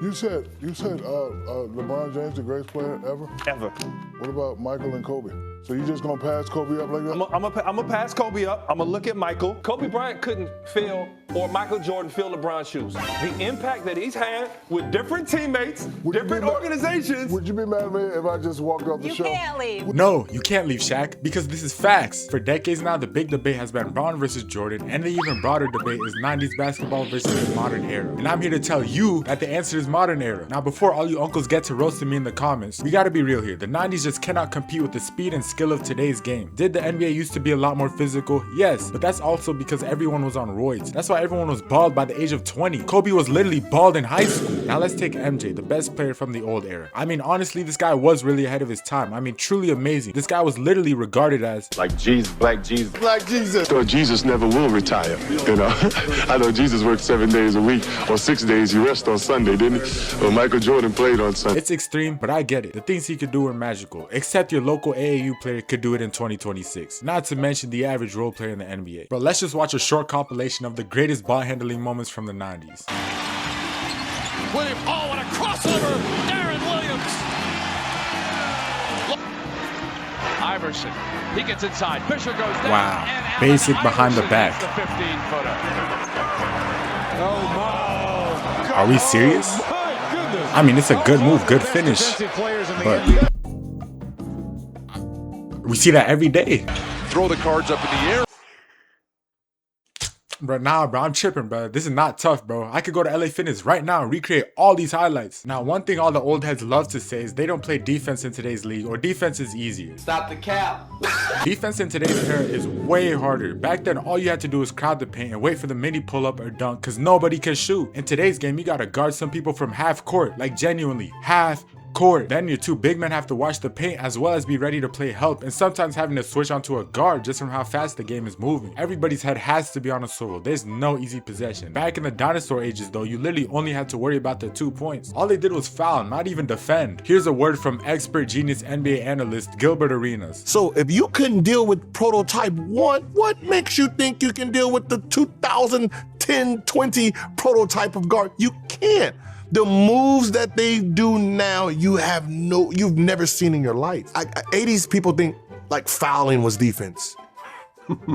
You said LeBron James the greatest player ever? Ever. What about Michael and Kobe? So you just gonna pass Kobe up like that? I'm gonna pass Kobe up. I'm gonna look at Michael. Kobe Bryant couldn't fill, or Michael Jordan fill LeBron's shoes. The impact that he's had with different teammates, different organizations. Would you be mad at me if I just walked off the show? You can't leave. No, you can't leave, Shaq, because this is facts. For decades now, the big debate has been Bron versus Jordan, and the even broader debate is 90s basketball versus the modern era. And I'm here to tell you that the answer is modern era. Now, before all you uncles get to roasting me in the comments, we gotta be real here. The 90s just cannot compete with the speed and skill of today's game. Did the NBA used to be a lot more physical? Yes, but that's also because everyone was on roids. That's why everyone was bald by the age of 20. Kobe was literally bald in high school. Now let's take MJ, the best player from the old era. I mean, honestly, this guy was really ahead of his time. I mean, truly amazing. This guy was literally regarded as like Jesus, Black Jesus. Black Jesus. So Jesus never will retire, you know. I know Jesus worked 7 days a week, or 6 days. He rested on Sunday, didn't he? Well, Michael Jordan played on Sunday. It's extreme, but I get it. The things he could do were magical, except your local AAU player could do it in 2026. Not to mention the average role player in the NBA. But let's just watch a short compilation of the greatest ball handling moments from the 90s. William, oh, what a crossover! Aaron Williams! Iverson, he gets inside. Fisher goes down. Wow, and basic behind the back. The 15-footer. Oh, no. Are we serious? I mean, it's a good move, good finish. But we see that every day. Throw the cards up in the air. Bro, nah, bro, I'm tripping, bro. This is not tough, bro. I could go to LA Fitness right now and recreate all these highlights. Now, one thing all the old heads love to say is they don't play defense in today's league, or defense is easier. Stop the cap. Defense in today's era is way harder. Back then, all you had to do was crowd the paint and wait for the mini pull-up or dunk, because nobody can shoot. In today's game, you gotta guard some people from half court, like genuinely, half court. Then your two big men have to watch the paint as well as be ready to play help, and sometimes having to switch onto a guard just from how fast the game is moving. Everybody's head has to be on a swivel. There's no easy possession. Back in the dinosaur ages though, you literally only had to worry about the 2 points. All they did was foul, not even defend. Here's a word from expert genius NBA analyst Gilbert Arenas. So if you couldn't deal with prototype 1, what makes you think you can deal with the 2010-20 prototype of guard? You can't. The moves that they do now, you've never seen in your life. 80s people think like fouling was defense.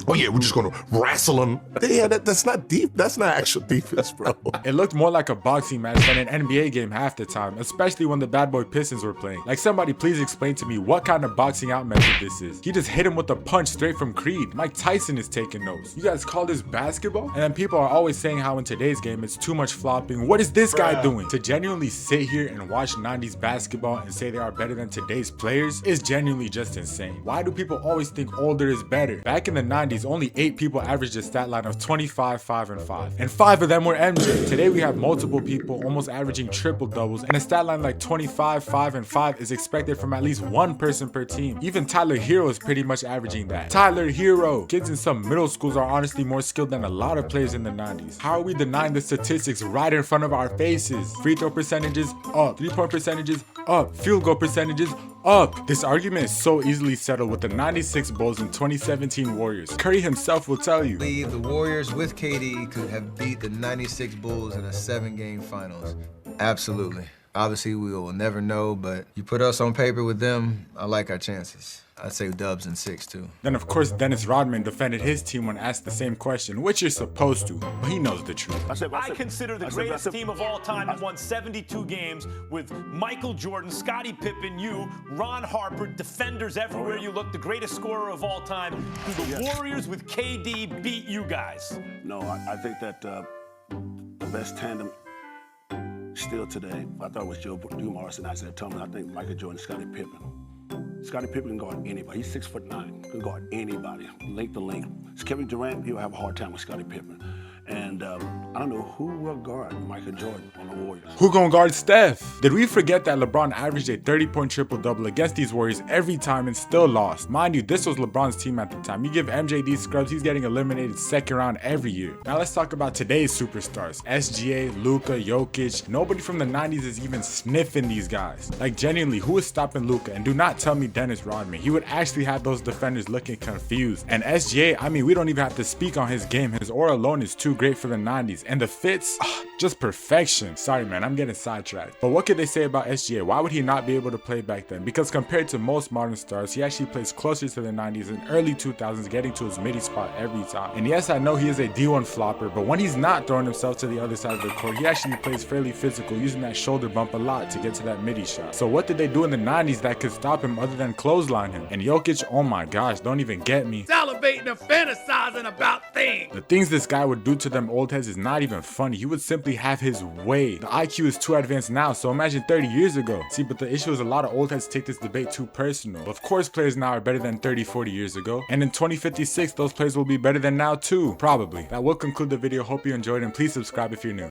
Oh yeah, we're just gonna wrestle them. Yeah, that's not deep. That's not actual defense, bro. It looked more like a boxing match than an NBA game half the time, especially when the bad boy Pistons were playing. Like, somebody please explain to me what kind of boxing out method this is. He just hit him with a punch straight from Creed. Mike Tyson is taking notes. You guys call this basketball? And then people are always saying how in today's game it's too much flopping. What is this guy doing? To genuinely sit here and watch 90s basketball and say they are better than today's players is genuinely just insane. Why do people always think older is better? Back in the 90s, only 8 people averaged a stat line of 25, 5, and 5. And 5 of them were MJ. Today we have multiple people almost averaging triple doubles, and a stat line like 25, 5, and 5 is expected from at least one person per team. Even Tyler Hero is pretty much averaging that. Tyler Hero! Kids in some middle schools are honestly more skilled than a lot of players in the 90s. How are we denying the statistics right in front of our faces? Free throw percentages up, 3-point percentages up, field goal percentages up. This argument is so easily settled with the 96 Bulls and 2017 Warriors. Curry himself will tell you. The Warriors with KD could have beat the 96 Bulls in a 7-game finals. Absolutely. Obviously, we will never know, but you put us on paper with them, I like our chances. I'd say dubs in 6 too. Then of course Dennis Rodman defended his team when asked the same question, which you're supposed to, but he knows the truth. I consider the greatest team of all time and won 72 games with Michael Jordan, Scottie Pippen, you, Ron Harper, defenders everywhere you look, the greatest scorer of all time. The Warriors with KD beat you guys. No, I think that the best tandem still today, I thought it was Joe Dumars and Isaiah Thomas. I think Michael Jordan, Scottie Pippen. Scottie Pippen can guard anybody. He's 6'9", can guard anybody, length to length. Kevin Durant, he'll have a hard time with Scottie Pippen. And I don't know who will guard Michael Jordan on the Warriors. Who gonna guard Steph? Did we forget that LeBron averaged a 30-point triple-double against these Warriors every time and still lost? Mind you, this was LeBron's team at the time. You give MJ these scrubs, he's getting eliminated second round every year. Now let's talk about today's superstars. SGA, Luka, Jokic. Nobody from the 90s is even sniffing these guys. Like, genuinely, who is stopping Luka? And do not tell me Dennis Rodman. He would actually have those defenders looking confused. And SGA, I mean, we don't even have to speak on his game. His aura alone is too great for the 90s. And the fits, just perfection. Sorry man, I'm getting sidetracked. But what could they say about SGA? Why would he not be able to play back then? Because compared to most modern stars, he actually plays closer to the 90s and early 2000s, getting to his midi spot every time. And yes, I know he is a D1 flopper, but when he's not throwing himself to the other side of the court, he actually plays fairly physical, using that shoulder bump a lot to get to that midi shot. So what did they do in the 90s that could stop him other than clothesline him? And Jokic, oh my gosh, don't even get me. Salivating and fantasizing about things. The things this guy would do to them old heads is not even funny. He would simply have his way. The IQ is too advanced now, so imagine 30 years ago. See, but the issue is a lot of old heads take this debate too personal. Of course, players now are better than 30, 40 years ago. And in 2056, those players will be better than now too. Probably. That will conclude the video. Hope you enjoyed, and please subscribe if you're new.